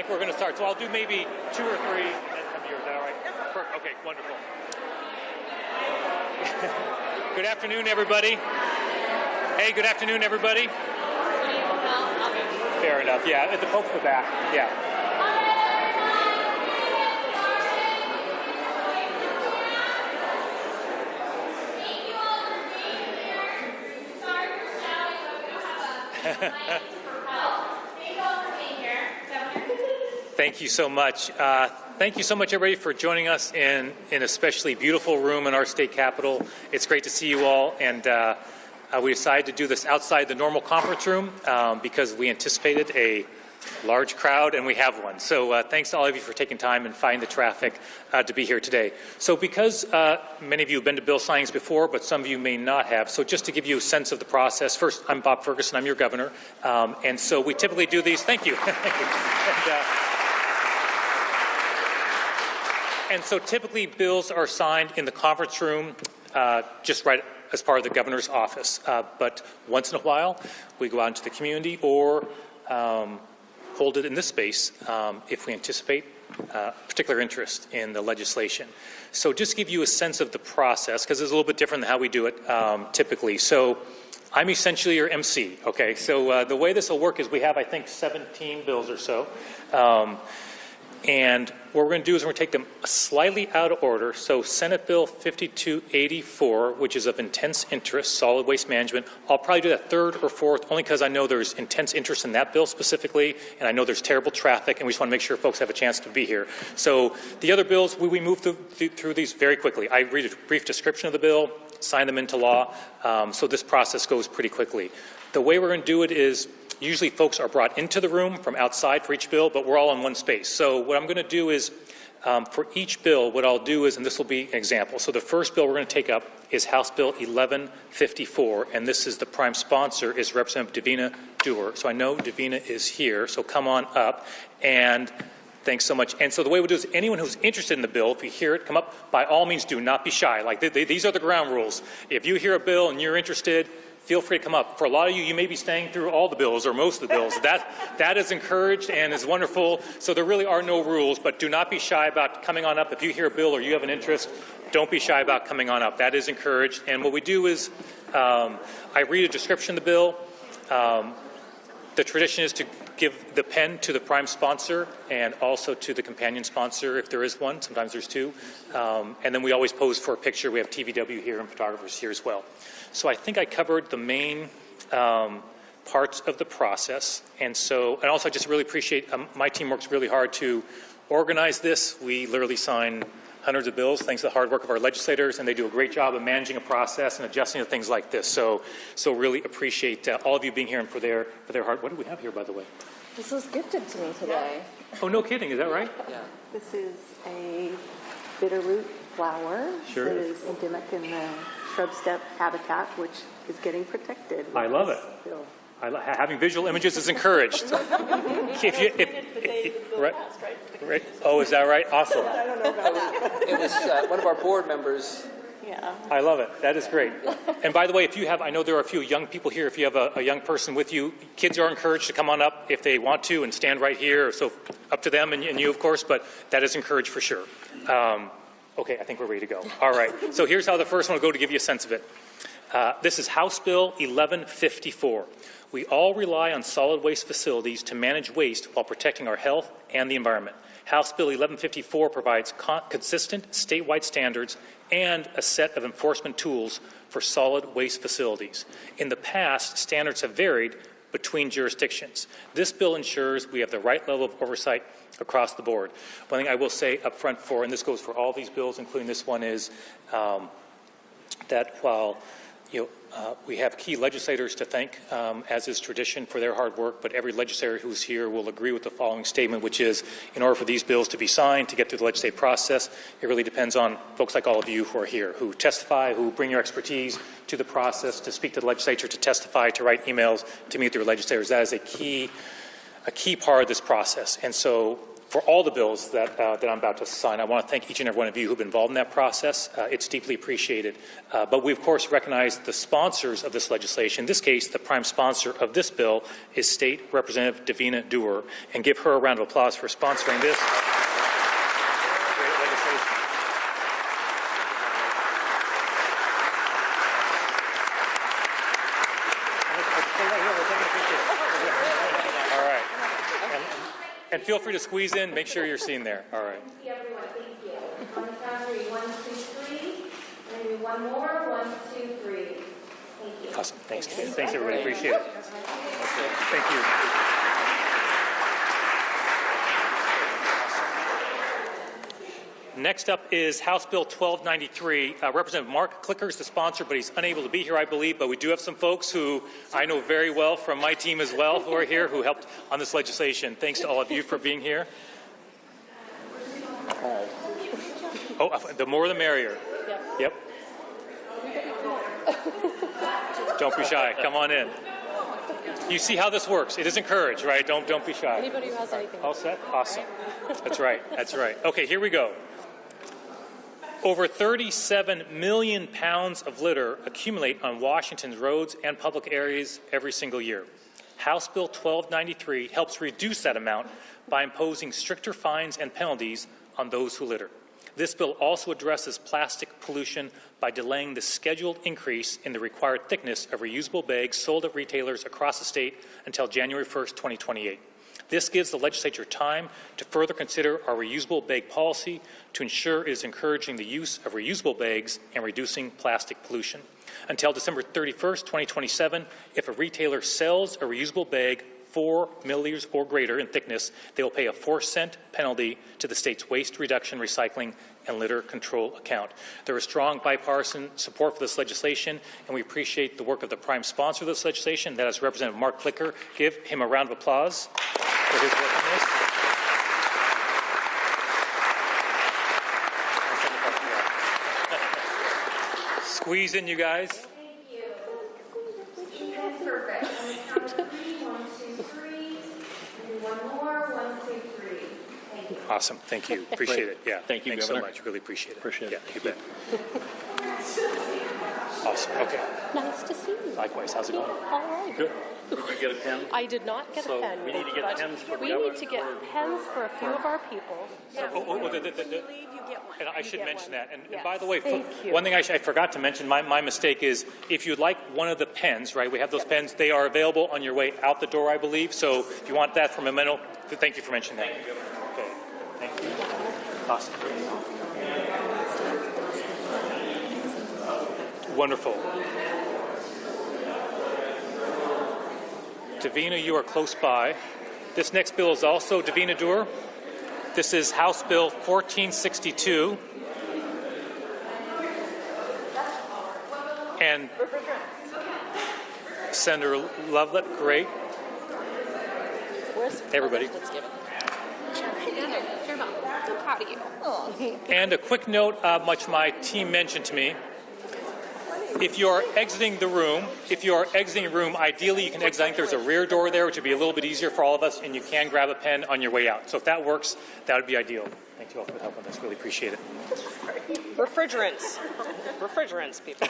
like we're going to start. So I'll do maybe 2 or 3 and then come to yours. Is that all right? Perfect. Okay, wonderful. Good afternoon, everybody. Hey, good afternoon, everybody. Fair enough. Yeah, at the folks in the back. Yeah. Thank you so much. Thank you so much, everybody, for joining us in an especially beautiful room in our state capitol. It's great to see you all, and we decided to do this outside the normal conference room because we anticipated a large crowd, and we have one. So thanks to all of you for taking time and fighting the traffic to be here today. So because many of you have been to bill signings before, but some of you may not have, so just to give you a sense of the process, first, I'm Bob Ferguson, I'm your governor, and so we typically do these. Thank you. And so typically bills are signed in the conference room just right as part of the governor's office. But once in a while, we go out into the community or hold it in this space if we anticipate particular interest in the legislation. So just to give you a sense of the process, because it's a little bit different than how we do it typically. So I'm essentially your MC, okay? So the way this will work is we have, I think, 17 bills or so. And what we're going to do is we're going to take them slightly out of order. So Senate Bill 5284, which is of intense interest, solid waste management, I'll probably do that third or fourth, only because I know there's intense interest in that bill specifically, and I know there's terrible traffic, and we just want to make sure folks have a chance to be here. So the other bills, we move through these very quickly. I read a brief description of the bill, sign them into law, so this process goes pretty quickly. The way we're going to do it is usually folks are brought into the room from outside for each bill, but we're all in one space. So what I'm going to do is for each bill, what I'll do is, and this will be an example. So the first bill we're going to take up is House Bill 1154, and this is the prime sponsor is Representative Davina Dewar. So I know Davina is here, so come on up. And thanks so much. And so the way we do is anyone who's interested in the bill, if you hear it come up, by all means do not be shy. Like these are the ground rules. If you hear a bill and you're interested, feel free to come up. For a lot of you, you may be staying through all the bills or most of the bills. That is encouraged and is wonderful. So there really are no rules, but do not be shy about coming on up. If you hear a bill or you have an interest, don't be shy about coming on up. That is encouraged. And what we do is I read a description of the bill. The tradition is to give the pen to the prime sponsor and also to the companion sponsor if there is one. Sometimes there's two. And then we always pose for a picture. We have TVW here and photographers here as well. So I think I covered the main parts of the process. And also I just really appreciate, my team works really hard to organize this. We literally sign hundreds of bills thanks to the hard work of our legislators, and they do a great job of managing a process and adjusting to things like this. So really appreciate all of you being here and for their hard. What do we have here, by the way? This was gifted to me today. Oh, no kidding. Is that right? Yeah. This is a bitterroot flower. Sure. That is endemic in the shrub steppe habitat, which is getting protected. I love it. Having visual images is encouraged. Right. Oh, is that right? Awesome. I don't know about that. It was one of our board members. Yeah. I love it. That is great. And by the way, if you have, I know there are a few young people here. If you have a young person with you, kids are encouraged to come on up if they want to and stand right here. So up to them and you, of course, but that is encouraged for sure. Okay, I think we're ready to go. All right. So here's how the first one will go to give you a sense of it. This is House Bill 1154. We all rely on solid waste facilities to manage waste while protecting our health and the environment. House Bill 1154 provides consistent statewide standards and a set of enforcement tools for solid waste facilities. In the past, standards have varied between jurisdictions. This bill ensures we have the right level of oversight across the board. One thing I will say up front and this goes for all these bills, including this one, is that while we have key legislators to thank, as is tradition, for their hard work, but every legislator who's here will agree with the following statement, which is, in order for these bills to be signed, to get through the legislative process, it really depends on folks like all of you who are here, who testify, who bring your expertise to the process, to speak to the legislature, to testify, to write emails, to meet with their legislators. That is a key part of this process. And so for all the bills that I'm about to sign. I want to thank each and every one of you who've been involved in that process. It's deeply appreciated. But we, of course, recognize the sponsors of this legislation. In this case, the prime sponsor of this bill is State Representative Davina Dewar, and give her a round of applause for sponsoring this great legislation. All right. And feel free to squeeze in. Make sure you're seen there. All right. Thank you, everyone. Thank you. On the count of 3, 1, 2, 3. And do one more. 1, 2, 3. Thank you. Awesome. Thanks, Kate. Thanks, everybody. Appreciate it. Okay. Thank you. Next up is House Bill 1293. Representative Mark Clicker is the sponsor, but he's unable to be here, I believe. But we do have some folks who I know very well from my team as well who are here, who helped on this legislation. Thanks to all of you for being here. Oh, the more the merrier. Yep. Don't be shy. Come on in. You see how this works. It is encouraged, right? Don't be shy. Anybody who has anything. All set? Awesome. That's right. That's right. Okay, here we go. Over 37 million pounds of litter accumulate on Washington's roads and public areas every single year. House Bill 1293 helps reduce that amount by imposing stricter fines and penalties on those who litter. This bill also addresses plastic pollution by delaying the scheduled increase in the required thickness of reusable bags sold at retailers across the state until January 1st, 2028. This gives the legislature time to further consider our reusable bag policy to ensure it is encouraging the use of reusable bags and reducing plastic pollution. Until December 31st, 2027, if a retailer sells a reusable bag 4 milliliters or greater in thickness, they will pay a 4-cent penalty to the state's waste reduction, recycling, and litter control account. There is strong bipartisan support for this legislation, and we appreciate the work of the prime sponsor of this legislation, that is Representative Mark Clicker. Give him a round of applause for his work on this. Squeeze in, you guys. Thank you. That's perfect. On the count of 3, 1, 2, 3. And do one more. 1, 2, 3. Thank you. Awesome. Thank you. Appreciate it. Yeah. Thank you, Thanks Governor. so much. Really appreciate it. Appreciate it. Yeah, you bet. Awesome. Okay. Nice to see you. Likewise. How's it going? All right. Good. Did you get a pen? I did not get So a pen. we need to get but pens for we the need other- to get pens for a few of our people. And I should get mention one. that. And Yes. by the way, Thank you. one thing I forgot to mention, my mistake is, if you'd like one of the pens, right, we have those pens, they are available on your way out the door, I believe. So if you want that for a memento, thank you for mentioning that. Okay. Thank you. Awesome. Wonderful. Davina, you are close by. This next bill is also Davina Dewar. This is House Bill 1462. And Senator Lovelet, great. Where's Everybody. Let's give it. Sure, Mom. I'm proud of you. And a quick note, much my team mentioned to me. If you are exiting the room, ideally you can exit. I think there's a rear door there, which would be a little bit easier for all of us, and you can grab a pen on your way out. So if that works, that would be ideal. Thank you all for the help on this. Really appreciate it. Refrigerants, people.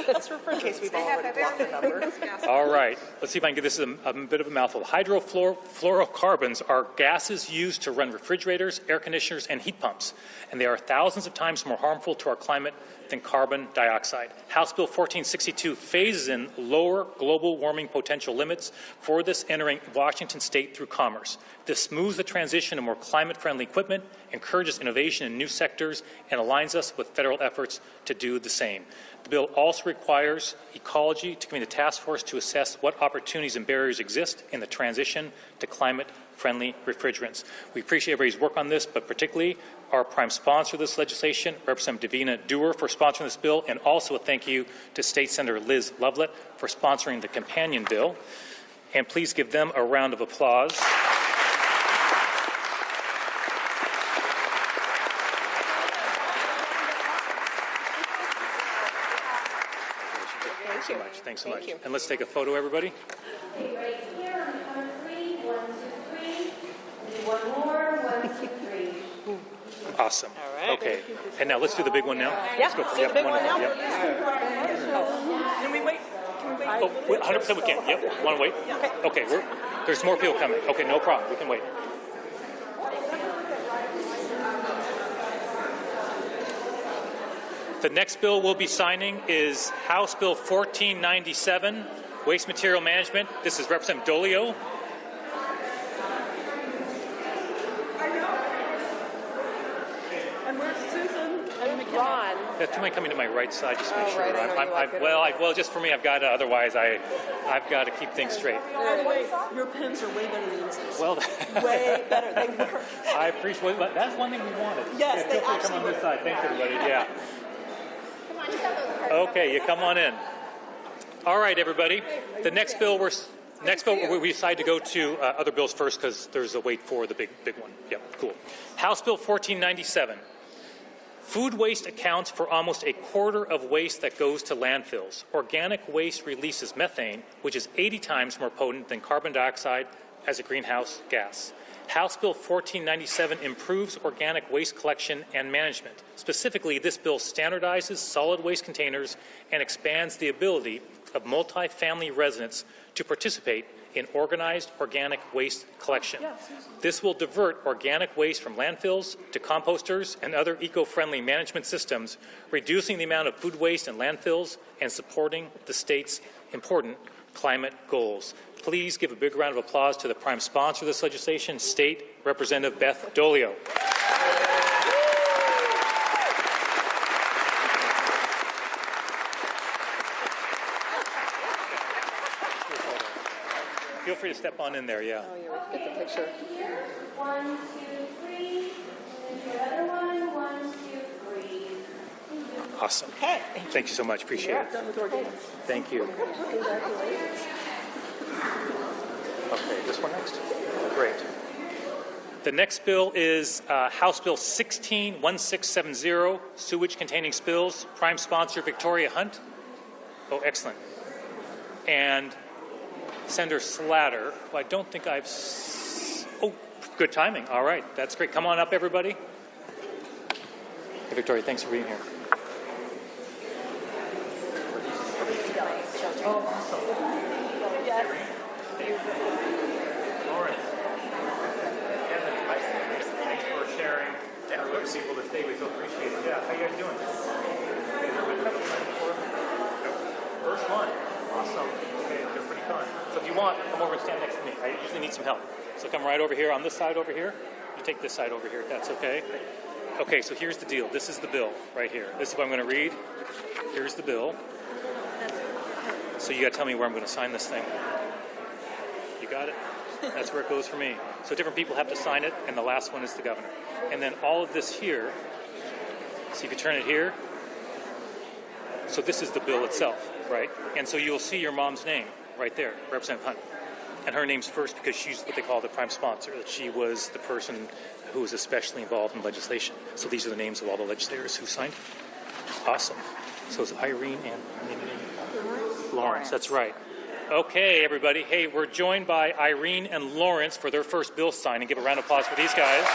That's refrigerants. In case we've already blocked the number. All right. Let's see if I can get this a bit of a mouthful. Hydrofluorocarbons are gases used to run refrigerators, air conditioners, and heat pumps, and they are thousands of times more harmful to our climate than carbon dioxide. House Bill 1462 phases in lower global warming potential limits for this entering Washington state through commerce. This smooths the transition to more climate-friendly equipment, encourages innovation in new sectors, and aligns us with federal efforts to do the same. The bill also requires Ecology to convene a task force to assess what opportunities and barriers exist in the transition to climate-friendly refrigerants. We appreciate everybody's work on this, but particularly our prime sponsor of this legislation, Representative Davina Dewar, for sponsoring this bill, and also a thank you to State Senator Liz Lovelet for sponsoring the companion bill. And please give them a round of applause. Thanks so much. Thank you. And let's take a photo, everybody. Okay, right here on the count of 3, 1, 2, 3. And do Awesome. All right. Okay. And now let's do the big one now. Yeah, Let's go for do the big one now. Yep. Can we wait? Can we wait? Oh, 100% we can. Yep. Want to wait? Okay. There's more people coming. Okay, no problem. We can wait. The next bill we'll be signing is House Bill 1497, Waste Material Management. This is Representative Dolio. And where's Susan? Ron. Yeah, do you mind coming to my right side just to make sure? right, I know you like it. Well, just for me, I've got to. Otherwise, I've got to keep things straight. By the way, your pens are way better than these. Well, Way better. They work. I appreciate. But that's one thing we wanted. Yes, Yeah, they feel free to come on actually this side. Thanks, everybody. Yeah. Come on, you have those cards. Okay, you come on in. All right, everybody. The next bill we decide to go to other bills first because there's a wait for the big one. Yep, cool. House Bill 1497. Food waste accounts for almost a quarter of waste that goes to landfills. Organic waste releases methane, which is 80 times more potent than carbon dioxide as a greenhouse gas. House Bill 1497 improves organic waste collection and management. Specifically, this bill standardizes solid waste containers and expands the ability of multifamily residents to participate in organized organic waste collection. This will divert organic waste from landfills to composters and other eco-friendly management systems, reducing the amount of food waste in landfills and supporting the state's important climate goals. Please give a big round of applause to the prime sponsor of this legislation, State Representative Beth Dolio. Feel free to step on in there, yeah. Oh, yeah, we get the picture. Here, 1, 2, 3, and the other one, 1, 2, 3. Awesome. Okay. Thank you so much. Appreciate it. Done with organics. Thank you. Okay, this one next. Great. The next bill is House Bill 161670, sewage containing spills. Prime sponsor Victoria Hunt. Oh, excellent. And Senator Slatter, who I don't think I've... Oh, good timing. All right, that's great. Come on up, everybody. Hey, Victoria, thanks for being here. Oh, awesome. Yes. Lawrence. Kevin, thanks for sharing. Everybody's able to stay. We feel appreciated. Yeah, how you guys doing? First one. Awesome. Okay, they're pretty fun. So if you want, come over and stand next to me. I usually need some help. So come right over here on this side over here. You take this side over here if that's okay. Okay, so here's the deal. This is the bill right here. This is what I'm going to read. Here's the bill. So you got to tell me where I'm going to sign this thing. You got it? That's where it goes for me. So different people have to sign it, and the last one is the governor. And then all of this here, see if you turn it here. So this is the bill itself, right? And so you'll see your mom's name right there, Representative Hunt. And her name's first because she's what they call the prime sponsor. That she was the person who was especially involved in legislation. So these are the names of all the legislators who signed. Awesome. So it's Irene and Lawrence. That's right. Okay, everybody. Hey, we're joined by Irene and Lawrence for their first bill signing. Give a round of applause for these guys.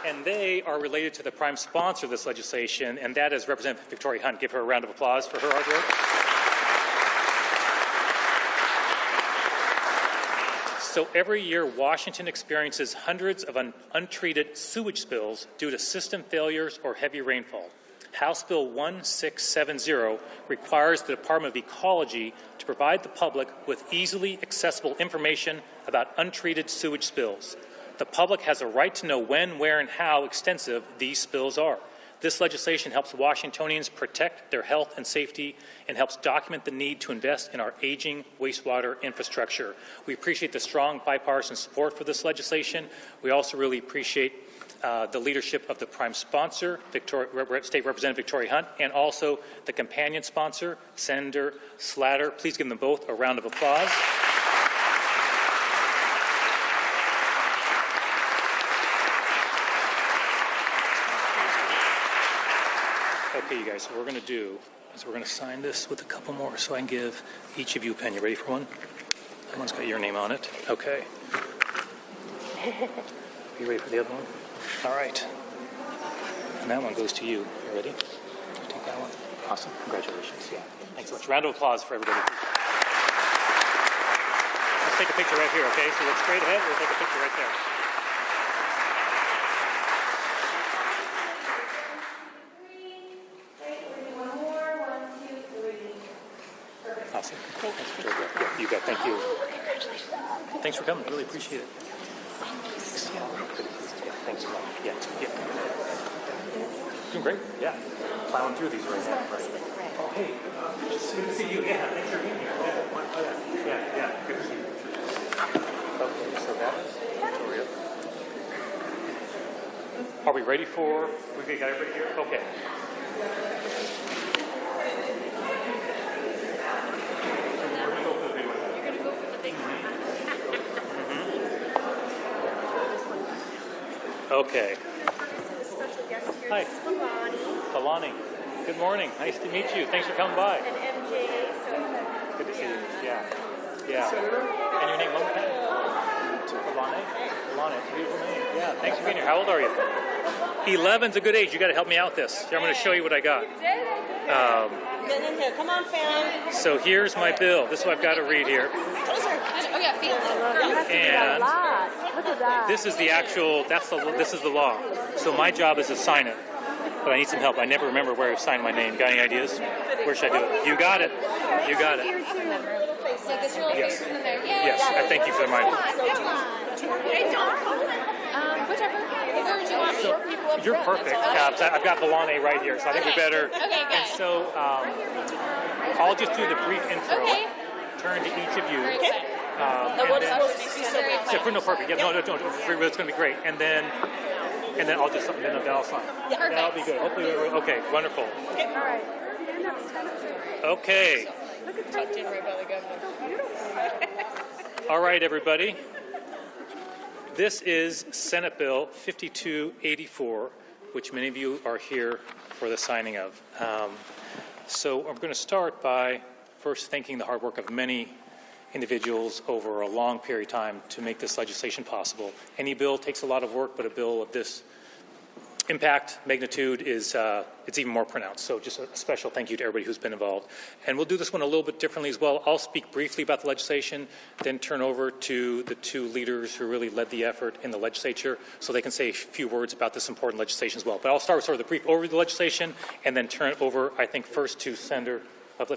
And they are related to the prime sponsor of this legislation, and that is Representative Victoria Hunt. Give her a round of applause for her hard work. So every year, Washington experiences hundreds of untreated sewage spills due to system failures or heavy rainfall. House Bill 1670 requires the Department of Ecology to provide the public with easily accessible information about untreated sewage spills. The public has a right to know when, where, and how extensive these spills are. This legislation helps Washingtonians protect their health and safety and helps document the need to invest in our aging wastewater infrastructure. We appreciate the strong bipartisan support for this legislation. We also really appreciate the leadership of the prime sponsor, State Representative Victoria Hunt, and also the companion sponsor, Senator Slatter. Please give them both a round of applause. Okay, you guys, so what we're going to do is we're going to sign this with a couple more so I can give each of you a pen. You ready for one? That one's got your name on it. Okay. You ready for the other one? All right. And that one goes to you. You ready? Take that one. Awesome. Congratulations. Yeah. Thanks so much. Round of applause for everybody. Let's take a picture right here, okay? So look straight ahead. We'll take a picture right there. One more, 1, 2, 3. Perfect. Awesome. Yeah, you bet. Thank you. Thanks for coming. Really appreciate it. Thanks a lot. Yeah. Doing great. Yeah. Plowing through these right now. Right. Oh, hey. It's good to see you. Yeah. Thanks for being here. Yeah. Good to see you. Okay. So that is Victoria. Are we ready for? We got everybody here. Okay. Okay. Special guest here. Hi. This is Milani Alani. Good morning. Nice to meet you. Thanks for coming by. and MJ. So, Good to see you. Yeah. And your name, one more time? Alani. Alani. It's a beautiful name. Yeah. Thanks for being here. How old are you? 11's a good age. You got to help me out this. Here, I'm going to show you what I got. Get in here. Come on, fam. So here's my bill. This is what I've got to read here. Oh yeah, feet. And Look at that. this is the actual, this is the law. So my job is to sign it. But I need some help. I never remember where I signed my name. Got any ideas? Where should I do it? You got it. You got it. So get your little Yes. faces in there. Yay. Yes. I thank you for the reminder. Whichever. Where would you want me? You're perfect. I've got Milani right here, so I think we better. Okay, good. And so I'll just do the brief intro. Okay. Turn to each of you. Very excited. That was supposed to be so Very fast. Yeah, no, perfect. Yeah, no, it's going to be great. And then I'll just then I'll sign. Perfect. That'll be good. Hopefully, okay, wonderful. All right. Okay. Tucked in right by the governor. All right, everybody. This is Senate Bill 5284, which many of you are here for the signing of. So I'm going to start by first thanking the hard work of many individuals over a long period of time to make this legislation possible. Any bill takes a lot of work, but a bill of this impact, magnitude is it's even more pronounced. So just a special thank you to everybody who's been involved. And we'll do this one a little bit differently as well. I'll speak briefly about the legislation, then turn over to the two leaders who really led the effort in the legislature so they can say a few words about this important legislation as well. But I'll start with sort of the brief overview of the legislation and then turn it over, I think, first to Senator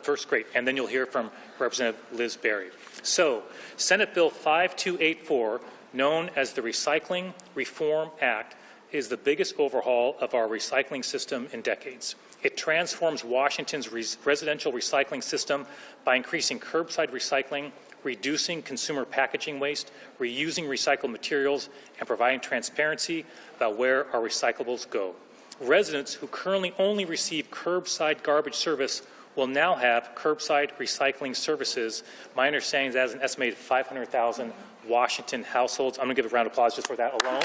first, great. And then you'll hear from Representative Liz Berry. So, Senate Bill 5284, known as the Recycling Reform Act, is the biggest overhaul of our recycling system in decades. It transforms Washington's residential recycling system by increasing curbside recycling, reducing consumer packaging waste, reusing recycled materials, and providing transparency about where our recyclables go. Residents who currently only receive curbside garbage service will now have curbside recycling services. My understanding is that is an estimated 500,000 Washington households. I'm going to give a round of applause just for that alone.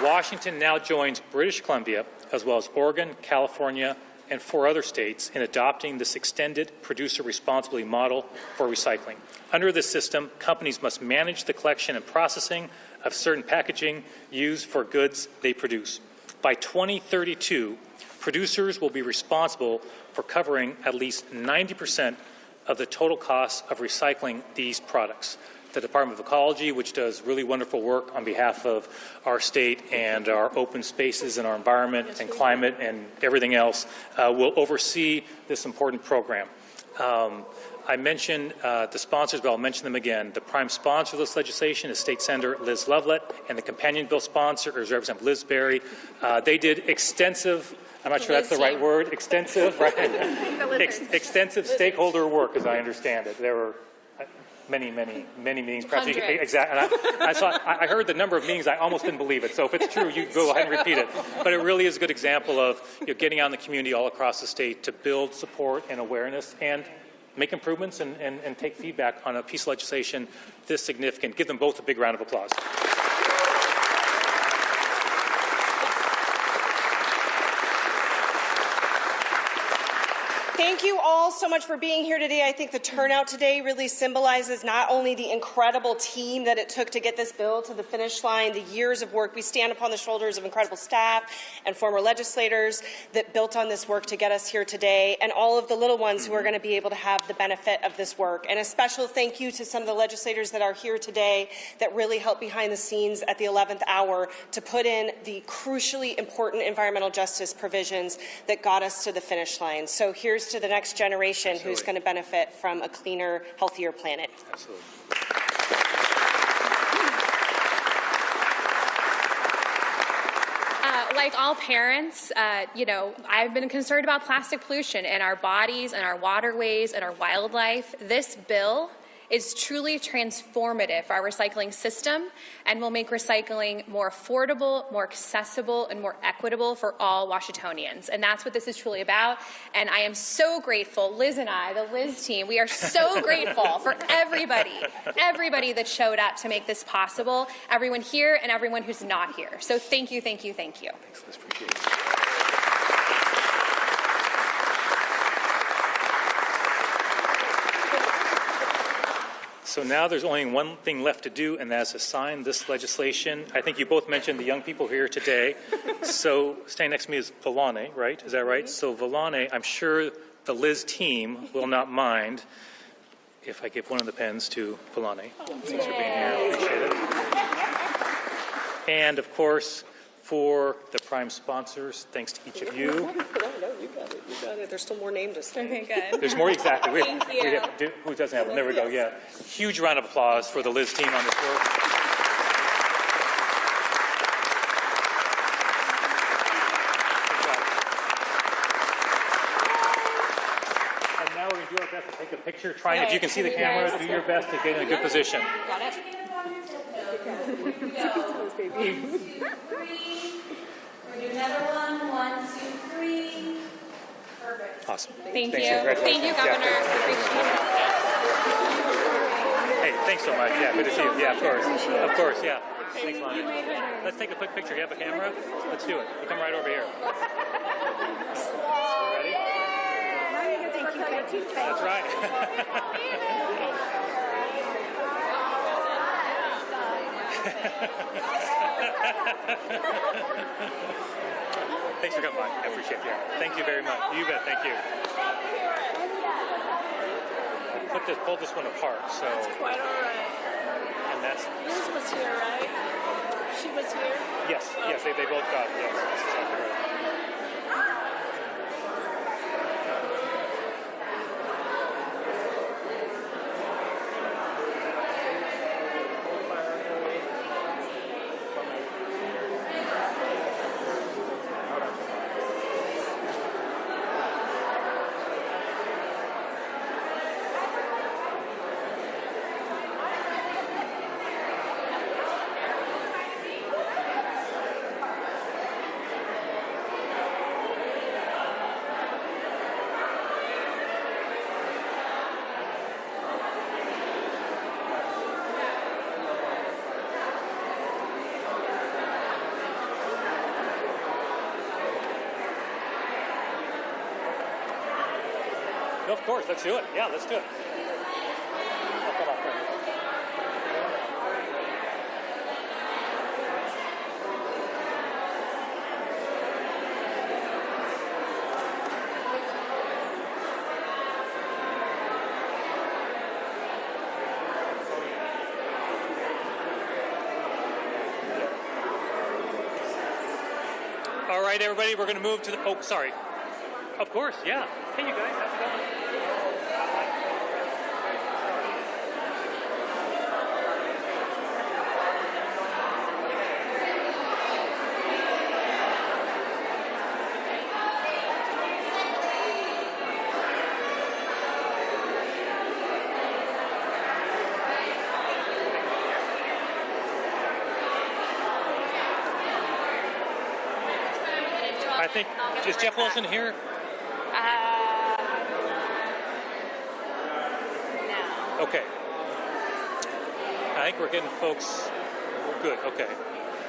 Washington now joins British Columbia, as well as Oregon, California, and 4 other states in adopting this extended producer responsibility model for recycling. Under this system, companies must manage the collection and processing of certain packaging used for goods they produce. By 2032, producers will be responsible for covering at least 90% of the total cost of recycling these products. The Department of Ecology, which does really wonderful work on behalf of our state and our open spaces and our environment and climate and everything else, will oversee this important program. I mentioned the sponsors, but I'll mention them again. The prime sponsor of this legislation is State Senator Liz Lovelett, and the companion bill sponsor is Representative Liz Berry. They did extensive, I'm not sure that's the right word, extensive, right? Extensive stakeholder work, as I understand it. There were many meetings. Perhaps exactly. I heard the number of meetings. I almost didn't believe it. So if it's true, you go ahead and repeat it. But it really is a good example of getting out in the community all across the state to build support and awareness and make improvements and take feedback on a piece of legislation this significant. Give them both a big round of applause. Thank you all so much for being here today. I think the turnout today really symbolizes not only the incredible team that it took to get this bill to the finish line, the years of work. We stand upon the shoulders of incredible staff and former legislators that built on this work to get us here today, and all of the little ones who are going to be able to have the benefit of this work. And a special thank you to some of the legislators that are here today that really helped behind the scenes at the 11th hour to put in the crucially important environmental justice provisions that got us to the finish line. So here's to the next generation who's going to benefit from a cleaner, healthier planet. Absolutely. Like all parents, I've been concerned about plastic pollution in our bodies and our waterways and our wildlife. This bill is truly transformative for our recycling system and will make recycling more affordable, more accessible, and more equitable for all Washingtonians. And that's what this is truly about. And I am so grateful, Liz and I, the Liz team, we are so grateful for everybody that showed up to make this possible, everyone here and everyone who's not here. So thank you, thank you, thank you. Thanks, Liz. Appreciate it. So now there's only one thing left to do, and that's to sign this legislation. I think you both mentioned the young people here today. So staying next to me is Villane, right? Is that right? So Villane, I'm sure the Liz team will not mind if I give one of the pens to Villane. Thanks for being here. Appreciate it. And of course, for the prime sponsors, thanks to each of you. No, you got it. You got it. There's still more names to say. Okay, good. There's more, exactly. Thank you. Who doesn't have them? There we go, yeah. Huge round of applause for the Liz team on this work. And now we're going to do our best to take a picture. Try, if you can see the camera, do your best to get in a good position. Got it. We're doing another one. 1, 2, 3. Perfect. Awesome. Thank Thanks, you. congratulations. Thank you, Governor. Hey, thanks so much. Yeah, good to see you. Yeah, of course. Of course, yeah. Thanks, Lonnie. Let's take a quick picture. You have a camera? Let's do it. We'll come right over here. Ready? That's right. Thanks for coming by. I appreciate it. Yeah. Thank you very much. You bet. Thank you. Pull this one apart. So. That's quite all right. And that's. Liz was here, right? She was here? Yes. Yes. They both got. Yes. That's exactly right. No, of course. Let's do it. Yeah, let's do it. Oh, come on, come on. All right, everybody, we're going to move to the, oh, sorry. Of course, yeah. Hey, you guys, how's it going? I think, is Jeff Wilson here? No. Okay. I think we're getting folks good. Okay.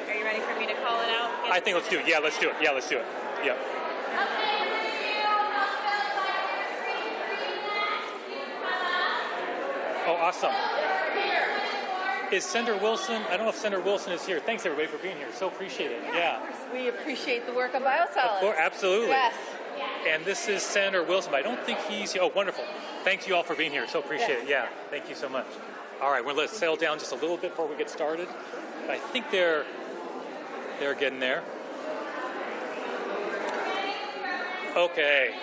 Are you ready for me to call it out? I think let's do it. Yeah, let's do it. Yeah, let's do it. Yeah. Oh, awesome. Is Senator Wilson? I don't know if Senator Wilson is here. Thanks, everybody, for being here. So appreciate it. Yeah. We appreciate the work of biosolids. Oh, absolutely. Yes. And this is Senator Wilson, but I don't think he's here. Oh, wonderful. Thank you all for being here. So appreciate it. Yeah. Thank you so much. All right, we're going to settle down just a little bit before we get started. I think they're getting there. Okay.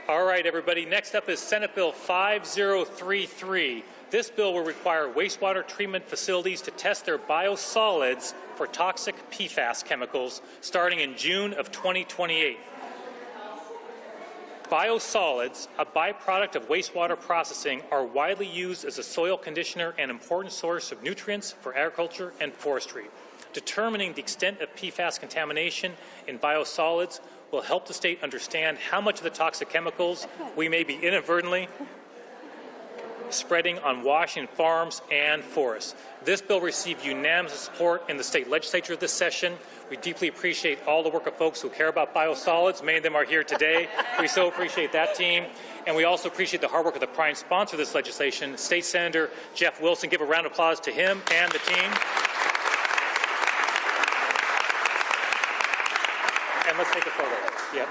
All right, everybody. Next up is Senate Bill 5033. This bill will require wastewater treatment facilities to test their biosolids for toxic PFAS chemicals starting in June of 2028. Biosolids, a byproduct of wastewater processing, are widely used as a soil conditioner and important source of nutrients for agriculture and forestry. Determining the extent of PFAS contamination in biosolids will help the state understand how much of the toxic chemicals we may be inadvertently spreading on Washington farms and forests. This bill received unanimous support in the state legislature this session. We deeply appreciate all the work of folks who care about biosolids. Many of them are here today. We so appreciate that team. And we also appreciate the hard work of the prime sponsor of this legislation, State Senator Jeff Wilson. Give a round of applause to him and the team. And let's take a photo. Yep.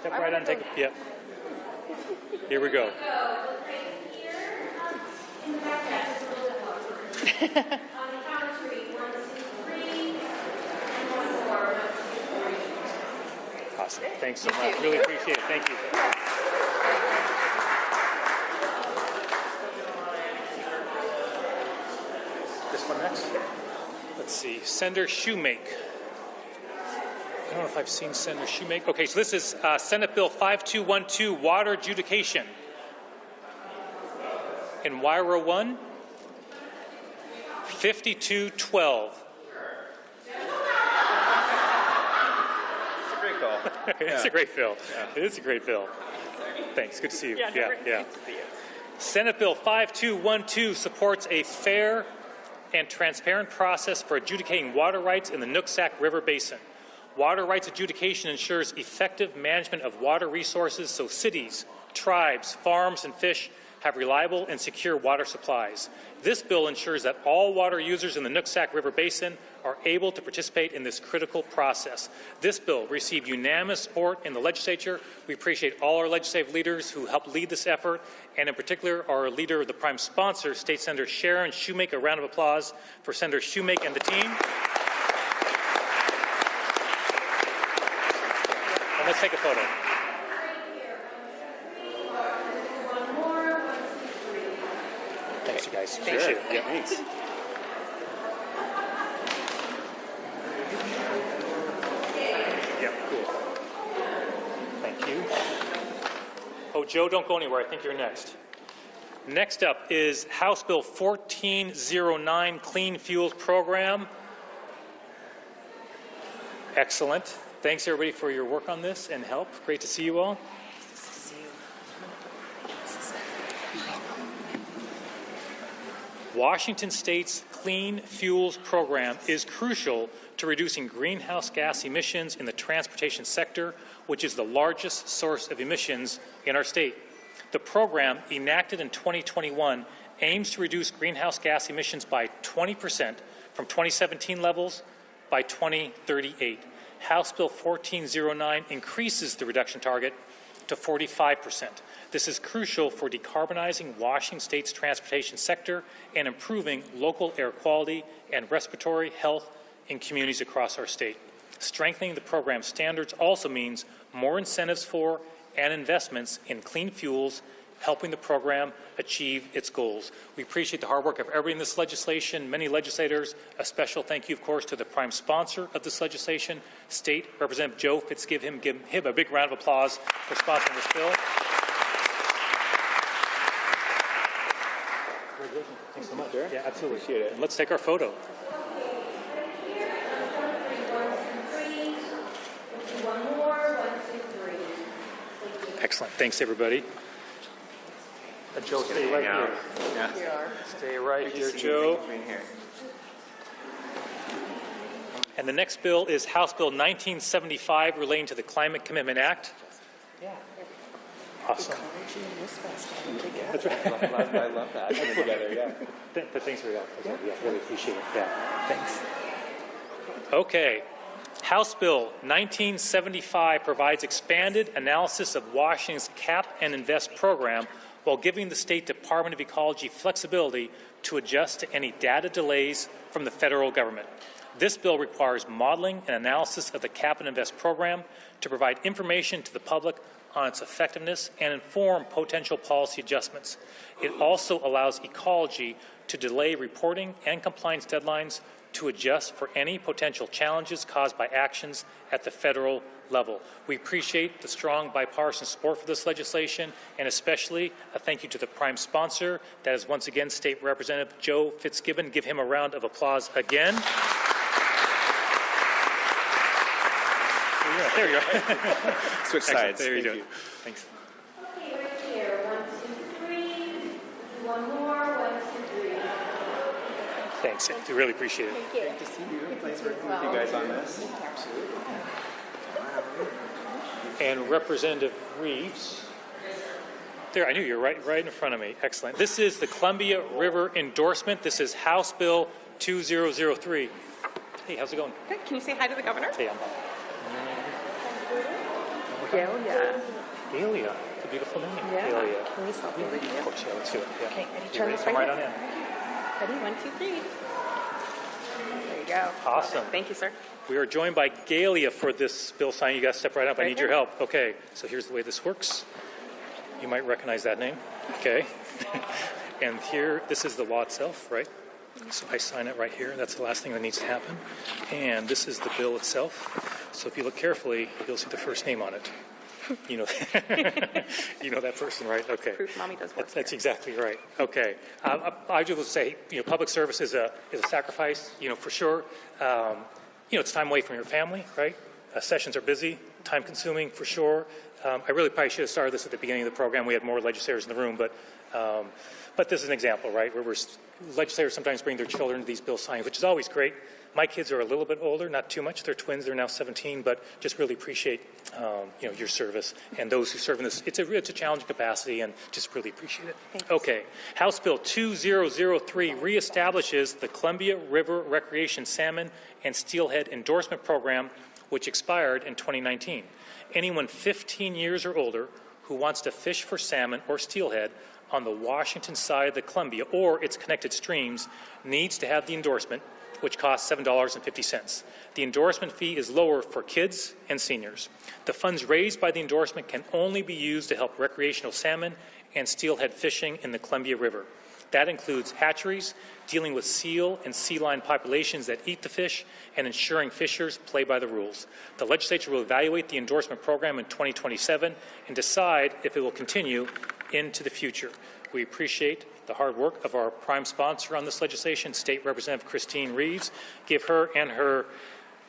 Step right on and take a, yep. Here we go. On the count of three, 1, 2, 3, and 1 more, 1, 2, 3. Awesome. Thanks so much. Really appreciate it. Thank you. This one next. Let's see. Senator Shoemake. I don't know if I've seen Senator Shoemake. Okay, so this is Senate Bill 5212, water adjudication. In WIRA 1, 5212. It's a great call. It's a great bill. Yeah. It is a great bill. Thanks. Good to see you. Yeah. Nice to see you. Senate Bill 5212 supports a fair and transparent process for adjudicating water rights in the Nooksack River Basin. Water rights adjudication ensures effective management of water resources so cities, tribes, farms, and fish have reliable and secure water supplies. This bill ensures that all water users in the Nooksack River Basin are able to participate in this critical process. This bill received unanimous support in the legislature. We appreciate all our legislative leaders who helped lead this effort, and in particular, our leader, the prime sponsor, State Senator Sharon Shoemake. A round of applause for Senator Shoemake and the team. And let's take a photo. Thanks, you guys. Appreciate it. Yeah, thanks. Yeah, cool. Thank you. Oh, Joe, don't go anywhere. I think you're next. Next up is House Bill 1409, Clean Fuels Program. Excellent. Thanks, everybody, for your work on this and help. Great to see you all. Washington State's Clean Fuels Program is crucial to reducing greenhouse gas emissions in the transportation sector, which is the largest source of emissions in our state. The program, enacted in 2021, aims to reduce greenhouse gas emissions by 20% from 2017 levels by 2038. House Bill 1409 increases the reduction target to 45%. This is crucial for decarbonizing Washington State's transportation sector and improving local air quality and respiratory health in communities across our state. Strengthening the program's standards also means more incentives for and investments in clean fuels, helping the program achieve its goals. We appreciate the hard work of everybody in this legislation, many legislators. A special thank you, of course, to the prime sponsor of this legislation, State Representative Joe Fitzgibbon. Give him a big round of applause for sponsoring this bill. Thanks so much. Sure. Yeah, absolutely. Appreciate it. And let's take our photo. One more, 1, 2, 3. Excellent. Thanks, everybody. Joe, stay right here. Yeah. Stay right here, Joe. And the next bill is House Bill 1975 relating to the Climate Commitment Act. Awesome. That's right. I love that. Together, yeah. Thanks for that. Yeah, really appreciate it. Yeah, thanks. Okay. House Bill 1975 provides expanded analysis of Washington's Cap and Invest program while giving the State Department of Ecology flexibility to adjust to any data delays from the federal government. This bill requires modeling and analysis of the Cap and Invest program to provide information to the public on its effectiveness and inform potential policy adjustments. It also allows ecology to delay reporting and compliance deadlines to adjust for any potential challenges caused by actions at the federal level. We appreciate the strong bipartisan support for this legislation, and especially a thank you to the prime sponsor, that is once again State Representative Joe Fitzgibbon. Give him a round of applause again. Yeah, there you go. Switch sides. There you Thank go. you. Thanks. Okay, right here, 1, 2, 3. One more, 1, 2, 3. Thanks. I really appreciate it. Great to see you. Nice working with you guys on this. And Representative Reeves. There, I knew you were right in front of me. Excellent. This is the Columbia River endorsement. This is House Bill 2003. Hey, how's it going? Good. Can you say hi to the governor? Hey, I'm Bob. Galia. Galia. It's a beautiful name. Yeah. Galia. Can we selfie with you? Of course, yeah, let's do it. Yeah. Okay, ready? You Turn ready? this Come right right on here. in. Ready? 1, 2, 3. There you go. Awesome. Thank you, sir. We are joined by Galia for this bill signing. You guys step right up. I Right need your here. help. Okay, so here's the way this works. You might recognize that name. Okay. And here, this is the law itself, right? So I sign it right here. That's the last thing that needs to happen. And this is the bill itself. So if you look carefully, you'll see the first name on it. You know, you know that person, right? Okay. Proof mommy does work That's here. exactly right. Okay. I just would say, public service is a sacrifice, for sure. It's time away from your family, right? Sessions are busy, time consuming for sure. I really probably should have started this at the beginning of the program. We had more legislators in the room, but this is an example, right, where legislators sometimes bring their children to these bill signings, which is always great. My kids are a little bit older, not too much. They're twins. They're now 17, but just really appreciate, your service and those who serve in this. It's a challenging capacity, and just really appreciate it. Okay. House Bill 2003 reestablishes the Columbia River Recreation Salmon and Steelhead Endorsement Program, which expired in 2019. Anyone 15 years or older who wants to fish for salmon or steelhead on the Washington side of the Columbia or its connected streams needs to have the endorsement, which costs $7.50. The endorsement fee is lower for kids and seniors. The funds raised by the endorsement can only be used to help recreational salmon and steelhead fishing in the Columbia River. That includes hatcheries, dealing with seal and sea lion populations that eat the fish, and ensuring fishers play by the rules. The legislature will evaluate the endorsement program in 2027 and decide if it will continue into the future. We appreciate the hard work of our prime sponsor on this legislation, State Representative Christine Reeves. Give her and her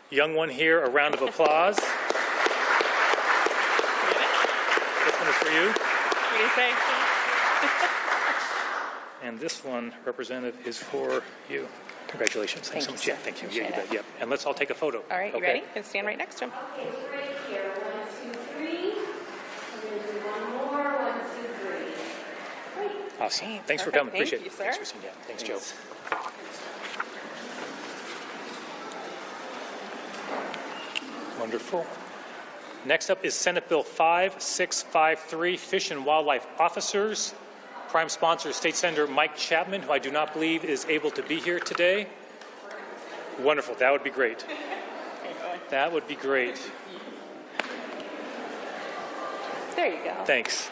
young one here a round of applause. This one is for you. What do you say? And this one, Representative, is for you. Congratulations. Thanks so much. Yeah, thank you. Yeah, you bet. Yeah. And let's all take a photo. All right, you ready? And stand right next to him. Okay, right here, 1, 2, 3. I'm going to do one more, 1, 2, 3. Great. Awesome. Okay, Thanks for perfect. coming. Thank Appreciate you, it. sir. Thanks, Christine. Yeah. Thanks, Joe. Wonderful. Next up is Senate Bill 5653, Fish and Wildlife Officers. Prime sponsor is State Senator Mike Chapman, who I do not believe is able to be here today. Wonderful. That would be great. That would be great. There you go. Thanks.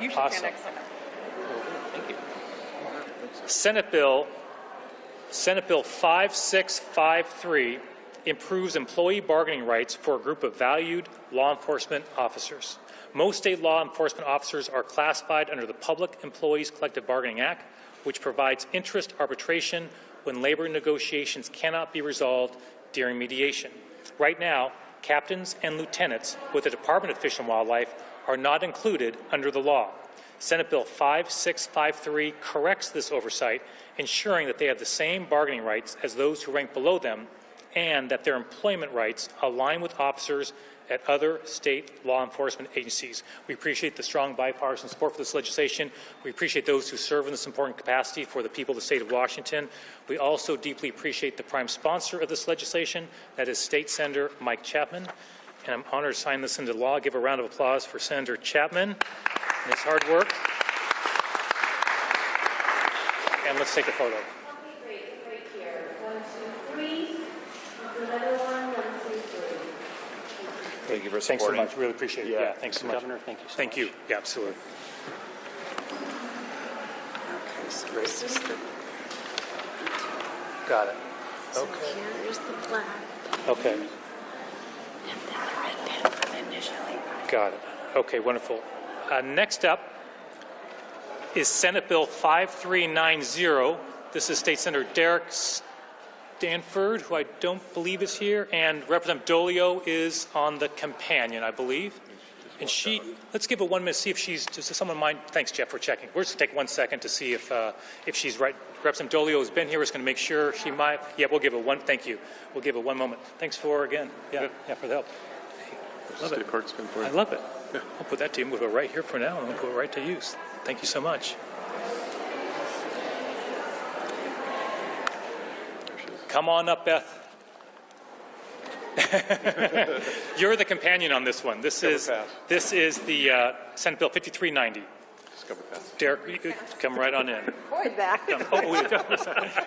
You should Awesome. stand next to him. Thank you. Senate Bill 5653 improves employee bargaining rights for a group of valued law enforcement officers. Most state law enforcement officers are classified under the Public Employees Collective Bargaining Act, which provides interest arbitration when labor negotiations cannot be resolved during mediation. Right now, captains and lieutenants with the Department of Fish and Wildlife are not included under the law. Senate Bill 5653 corrects this oversight, ensuring that they have the same bargaining rights as those who rank below them, and that their employment rights align with officers at other state law enforcement agencies. We appreciate the strong bipartisan support for this legislation. We appreciate those who serve in this important capacity for the people of the state of Washington. We also deeply appreciate the prime sponsor of this legislation, that is State Senator Mike Chapman. And I'm honored to sign this into law. Give a round of applause for Senator Chapman and his hard work. And let's take a photo. Okay, great, right here. 1, 2, 3. Another one, 1, 2, 3. Thank you for Thanks so supporting. much. Really appreciate it. Yeah, thanks so much. Governor, thank you so Thank much. you. Yeah, absolutely. Okay, so this is the, Got it. so Okay. here's the black, Okay. and then the red pen for the initially. Got it. Okay, wonderful. Next up is Senate Bill 5390. This is State Senator Derek Stanford, who I don't believe is here, and Representative Dolio is on the companion, I believe. And let's give it 1 minute, see if she's, does someone mind? Thanks, Jeff, for checking. We're just going to take 1 second to see if she's right. Representative Dolio has been here. We're just going to make sure she might. Yeah, we'll give it one. Thank you. We'll give it 1 moment. Thanks for, again, yeah, for the help. Hey, love it. I love it. I'll put that to you. We'll go right here for now, and we'll put it right to use. Thank you so much. Come on up, Beth. You're the companion on this one. This is the Senate Bill 5390. Derek, you come right on in. Avoid that.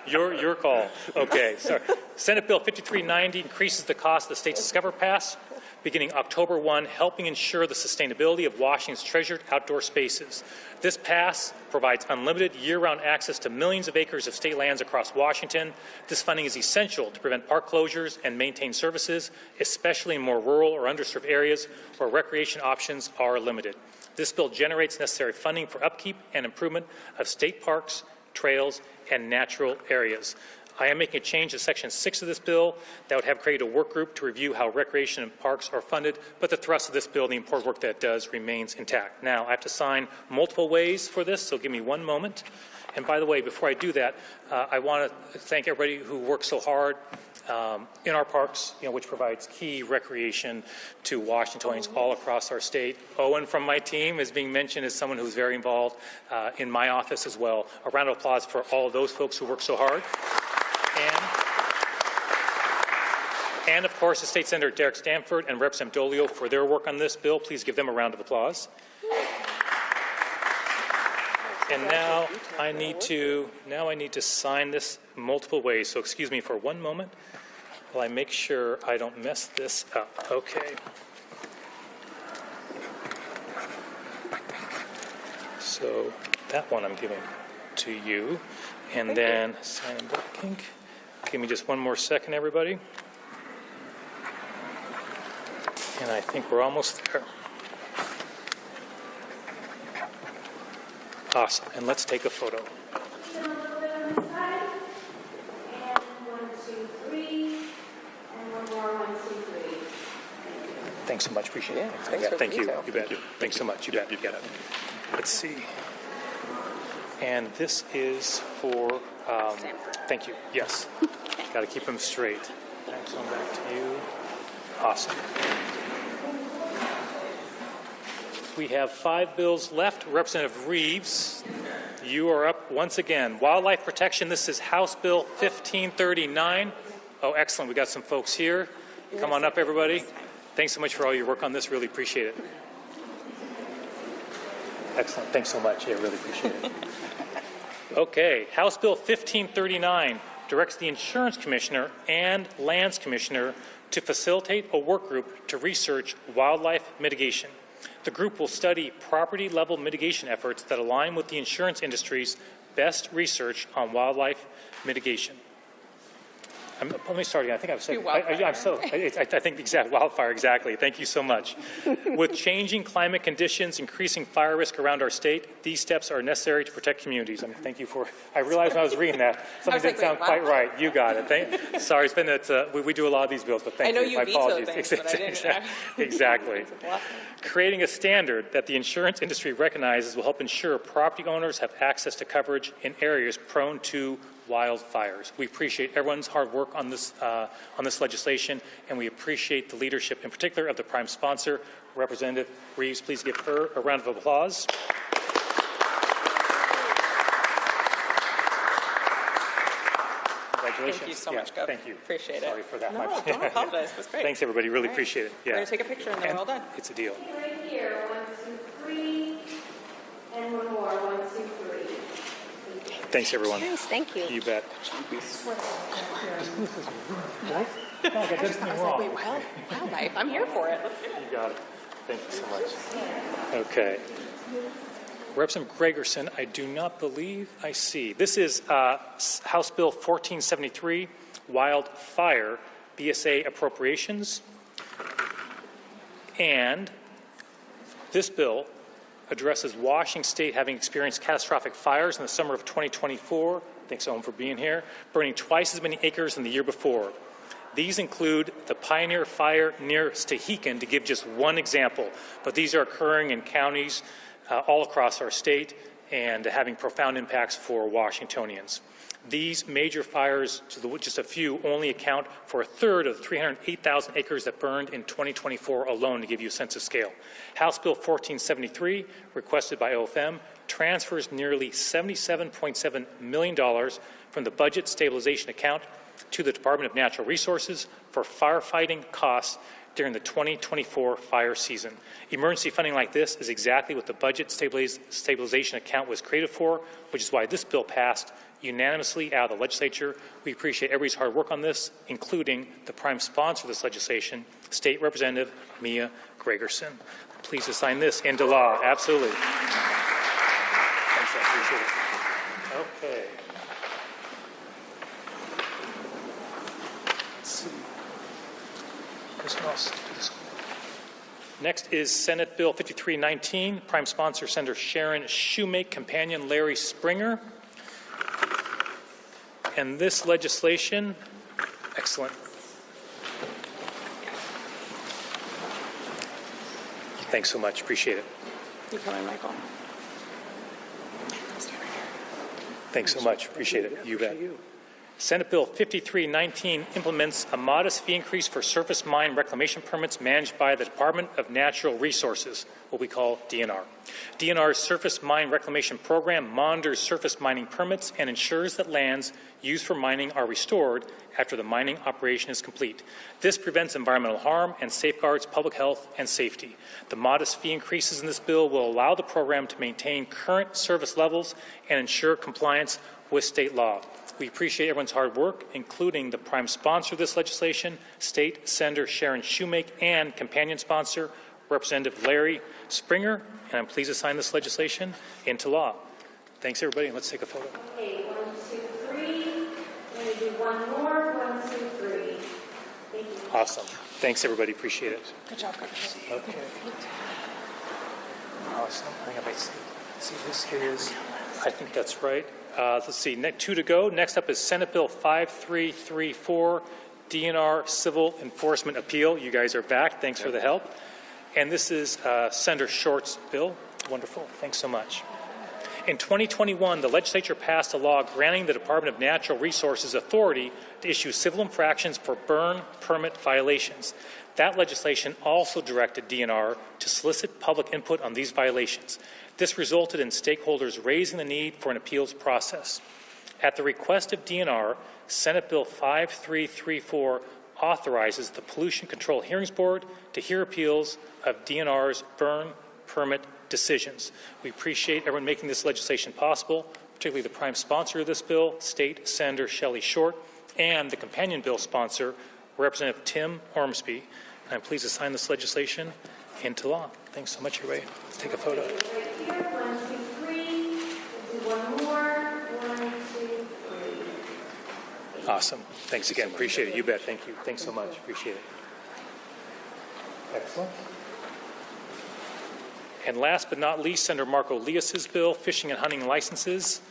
Your call. Okay, sorry. Senate Bill 5390 increases the cost of the state's Discover Pass beginning October 1, helping ensure the sustainability of Washington's treasured outdoor spaces. This pass provides unlimited year-round access to millions of acres of state lands across Washington. This funding is essential to prevent park closures and maintain services, especially in more rural or underserved areas where recreation options are limited. This bill generates necessary funding for upkeep and improvement of state parks, trails, and natural areas. I am making a change to Section 6 of this bill that would have created a work group to review how recreation and parks are funded, but the thrust of this bill, the important work that it does, remains intact. Now, I have to sign multiple ways for this, so give me 1 moment. And by the way, before I do that, I want to thank everybody who works so hard in our parks, which provides key recreation to Washingtonians all across our state. Owen from my team is being mentioned as someone who's very involved in my office as well. A round of applause for all of those folks who work so hard. And of course, the State Senator Derek Stanford and Representative Dolio for their work on this bill. Please give them a round of applause. And now I need to sign this multiple ways. So excuse me for 1 moment while I make sure I don't mess this up. Okay. So that one I'm giving to you, and then sign in black ink. Give me just 1 more second, everybody. And I think we're almost there. Awesome. And let's take a photo. And 1, 2, 3. And one more, 1, 2, 3. Thanks so much. Appreciate it. thanks for the Thank you. detail. You bet. Thanks so much. You bet. You bet. Let's see. And this is for. Sanford. Thank you. Yes. Got to keep them straight. Thanks. On back to you. Awesome. We have 5 bills left. Representative Reeves, you are up once again. Wildlife protection. This is House Bill 1539. Oh, excellent. We got some folks here. Come on up, everybody. Thanks so much for all your work on this. Really appreciate it. Excellent. Thanks so much. Yeah, really appreciate it. Okay. House Bill 1539 directs the Insurance Commissioner and Lands Commissioner to facilitate a work group to research wildlife mitigation. The group will study property-level mitigation efforts that align with the insurance industry's best research on wildlife mitigation. Let me start again. I think I've said. I think exactly wildfire. Exactly. Thank you so much. With changing climate conditions, increasing fire risk around our state, these steps are necessary to protect communities. Thank you for. I realized when I was reading that something didn't sound quite right. You got it. Sorry, it's been that we do a lot of these bills, but thank you. I know you My veto apologies. things, but I didn't. Exactly. Creating a standard that the insurance industry recognizes will help ensure property owners have access to coverage in areas prone to wildfires. We appreciate everyone's hard work on this legislation, and we appreciate the leadership, in particular, of the prime sponsor, Representative Reeves. Please give her a round of applause. Congratulations. Thank you so much, Gov. Thank you. Appreciate it. Sorry for that. No, don't apologize. It was great. Thanks, everybody. Really All right. appreciate it. We're Yeah. going to take a picture and then we're all done. It's a deal. Right here, 1, 2, 3, and one more, 1, 2, 3. Thanks, everyone. Yes, thank you. You bet. Wait, wildlife. I'm here for it. You got it. Thank you so much. Okay. Representative Gregerson, I do not believe I see. This is House Bill 1473, Wildfire BSA Appropriations. And this bill addresses Washington State having experienced catastrophic fires in the summer of 2024. Thanks, Owen, for being here, burning twice as many acres than the year before. These include the Pioneer Fire near Stehekin, to give just one example, but these are occurring in counties all across our state and having profound impacts for Washingtonians. These major fires, just a few, only account for a third of the 308,000 acres that burned in 2024 alone, to give you a sense of scale. House Bill 1473, requested by OFM, transfers nearly $77.7 million from the Budget Stabilization Account to the Department of Natural Resources for firefighting costs during the 2024 fire season. Emergency funding like this is exactly what the Budget Stabilization Account was created for, which is why this bill passed unanimously out of the legislature. We appreciate everybody's hard work on this, including the prime sponsor of this legislation, State Representative Mia Gregerson. Please assign this into law. Absolutely. Thanks, I appreciate it. Okay. Let's see. Next is Senate Bill 5319, prime sponsor Senator Sharon Shoemake, companion Larry Springer. And this legislation, excellent. Thanks so much, appreciate it. You coming, Michael? Thanks so much, appreciate it. You bet. Senate Bill 5319 implements a modest fee increase for surface mine reclamation permits managed by the Department of Natural Resources, what we call DNR. DNR's surface mine reclamation program monitors surface mining permits and ensures that lands used for mining are restored after the mining operation is complete. This prevents environmental harm and safeguards public health and safety. The modest fee increases in this bill will allow the program to maintain current service levels and ensure compliance with state law. We appreciate everyone's hard work, including the prime sponsor of this legislation, State Senator Sharon Shoemake, and companion sponsor, Representative Larry Springer, and I'm pleased to sign this legislation into law. Thanks, everybody, and let's take a photo. Okay, 1, 2, 3. We're going to do one more, 1, 2, 3. Thank you. Awesome. Thanks, everybody. Appreciate it. Good job, guys. Okay. Awesome. I think I might see this is, I think that's right. Let's see, 2 to go. Next up is Senate Bill 5334, DNR Civil Enforcement Appeal. You guys are back. Thanks for the help. And this is Senator Short's bill. Wonderful. Thanks so much. In 2021, the legislature passed a law granting the Department of Natural Resources authority to issue civil infractions for burn permit violations. That legislation also directed DNR to solicit public input on these violations. This resulted in stakeholders raising the need for an appeals process. At the request of DNR, Senate Bill 5334 authorizes the Pollution Control Hearings Board to hear appeals of DNR's burn permit decisions. We appreciate everyone making this legislation possible, particularly the prime sponsor of this bill, State Senator Shelley Short, and the companion bill sponsor, Representative Tim Ormsby. And I'm pleased to sign this legislation into law. Thanks so much, everybody. Let's take a photo. Right here, 1, 2, 3. We'll do one more, 1, 2, 3. Awesome. Thanks again. Appreciate it. You bet. Thank you. Thanks so much. Appreciate it. Excellent. And last but not least, Senator Marco Lias's bill, fishing and hunting licenses.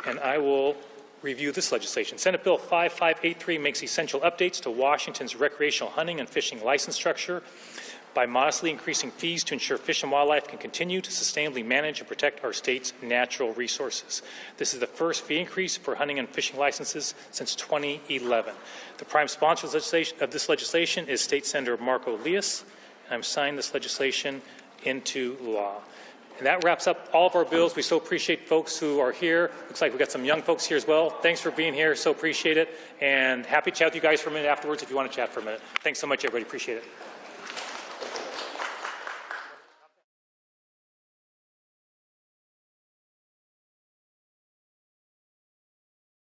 And I will review this legislation. Senate Bill 5583 makes essential updates to Washington's recreational hunting and fishing license structure by modestly increasing fees to ensure Fish and Wildlife can continue to sustainably manage and protect our state's natural resources. This is the first fee increase for hunting and fishing licenses since 2011. The prime sponsor of this legislation is State Senator Marco Elias, and I'm signing this legislation into law. And that wraps up all of our bills. We so appreciate folks who are here. Looks like we've got some young folks here as well. Thanks for being here. So appreciate it. And happy to chat with you guys for a minute afterwards if you want to chat for a minute. Thanks so much, everybody. Appreciate it.